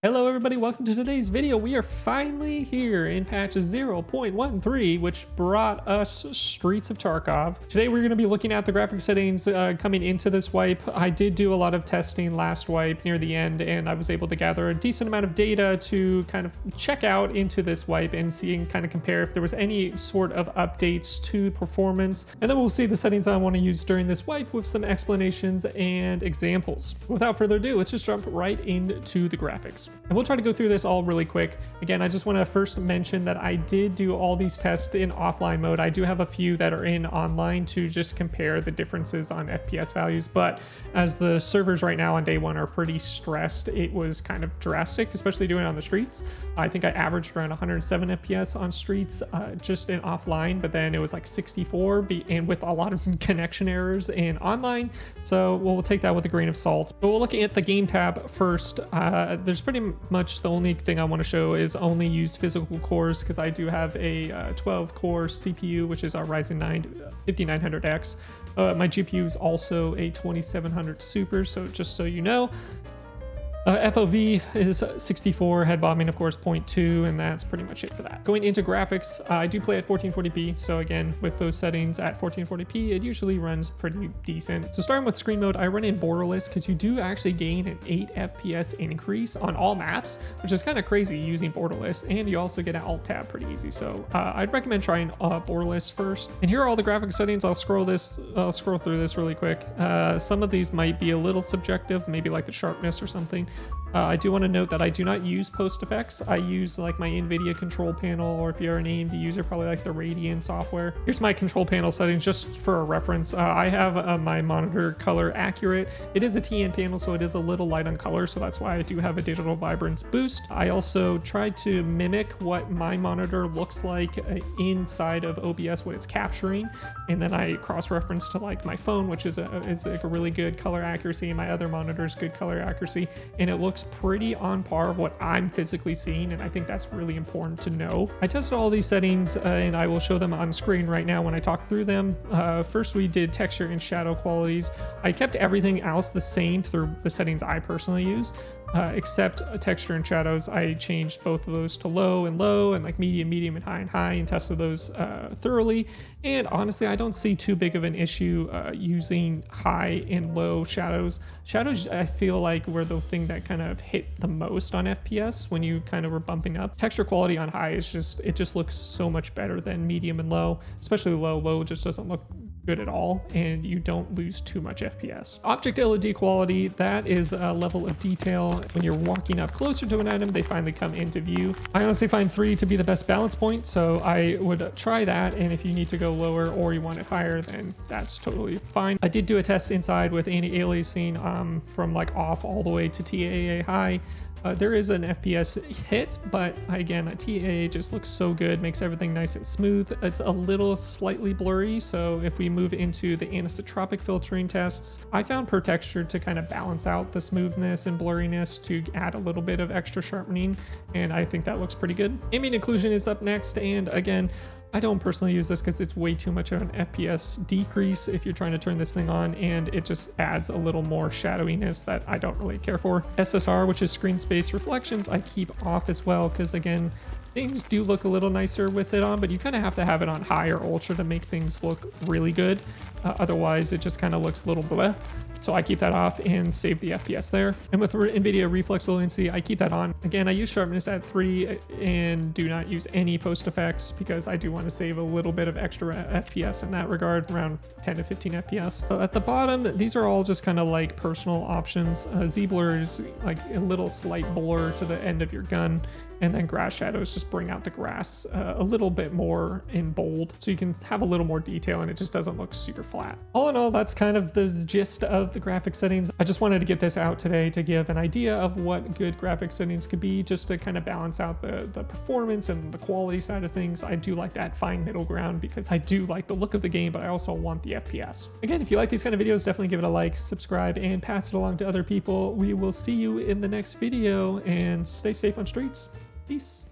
Hello everybody, welcome to today's video. We are finally here in patch 0.13, which brought us Streets of Tarkov. Today we're going to be looking at the graphic settings coming into this wipe. I did do a lot of testing last wipe near the end, and I was able to gather a decent amount of data to kind of check out into this wipe and see and kind of compare if there was any sort of updates to performance. And then we'll see the settings I want to use during this wipe with some explanations and examples. Without further ado, let's just jump right into the graphics. And we'll try to go through this all really quick. Again, I just want to first mention that I did do all these tests in offline mode. I do have a few that are in online to just compare the differences on FPS values, but as the servers right now on day one are pretty stressed, it was kind of drastic, especially doing it on the streets. I think I averaged around 107 FPS on streets just in offline, but then it was like 64 and with a lot of connection errors in online. So we'll take that with a grain of salt. But we'll look at the game tab first. There's pretty much the only thing I want to show is only use physical cores, because I do have a 12 core CPU, which is our Ryzen 9 5900X. My GPU is also a 2700 Super, so just so you know. FOV is 64, head bobbing of course 0.2, and that's pretty much it for that. Going into graphics, I do play at 1440p, so again with those settings at 1440p it usually runs pretty decent. So starting with screen mode, I run in borderless because you do actually gain an 8 FPS increase on all maps, which is kind of crazy using borderless, and you also get an alt tab pretty easy. So I'd recommend trying borderless first. And here are all the graphic settings. I'll scroll through this really quick. Some of these might be a little subjective, maybe like the sharpness or something. I do want to note that I do not use PostFX. I use like my Nvidia control panel, or if you're an AMD user, probably like the Radeon software. Here's my control panel settings just for a reference. I have my monitor color accurate. It is a TN panel, so it is a little light on color, so that's why I do have a digital vibrance boost. I also tried to mimic what my monitor looks like inside of OBS, what it's capturing, and then I cross-reference to like my phone, which is like a really good color accuracy, and my other monitor's good color accuracy, and it looks pretty on par of what I'm physically seeing, and I think that's really important to know. I tested all these settings and I will show them on screen right now when I talk through them. First we did texture and shadow qualities. I kept everything else the same through the settings I personally use, except texture and shadows. I changed both of those to low and like medium and high, and tested those thoroughly. And honestly, I don't see too big of an issue using high and low shadows. Shadows, I feel like, were the thing that kind of hit the most on FPS when you kind of were bumping up. Texture quality on high is just looks so much better than medium and low, especially low. Low just doesn't look good at all, and you don't lose too much FPS. Object LED quality, that is a level of detail. When you're walking up closer to an item, they finally come into view. I honestly find 3 to be the best balance point, so I would try that, and if you need to go lower or you want it higher, then that's totally fine. I did do a test inside with anti-aliasing from like off all the way to TAA high. There is an FPS hit, but again, TAA just looks so good, makes everything nice and smooth. It's a little slightly blurry, so if we move into the anisotropic filtering tests, I found per texture to kind of balance out the smoothness and blurriness to add a little bit of extra sharpening, and I think that looks pretty good. Ambient occlusion is up next, and again, I don't personally use this because it's way too much of an FPS decrease if you're trying to turn this thing on, and it just adds a little more shadowiness that I don't really care for. SSR, which is screen space reflections, I keep off as well, because again, things do look a little nicer with it on, but you kind of have to have it on high or ultra to make things look really good. Otherwise, it just kind of looks a little bleh. So I keep that off and save the FPS there. And with Nvidia Reflex Latency, I keep that on. Again, I use sharpness at 3 and do not use any PostFX because I do want to save a little bit of extra FPS in that regard, around 10 to 15 FPS. At the bottom, these are all just kind of like personal options. Z-blur is like a little slight blur to the end of your gun, and then grass shadows just bring out the grass a little bit more in bold, so you can have a little more detail and it just doesn't look super flat. All in all, that's kind of the gist of the graphic settings. I just wanted to get this out today to give an idea of what good graphic settings could be, just to kind of balance out the performance and the quality side of things. I do like that fine middle ground because I do like the look of the game, but I also want the FPS. Again, if you like these kind of videos, definitely give it a like, subscribe, and pass it along to other people. We will see you in the next video, and stay safe on streets. Peace.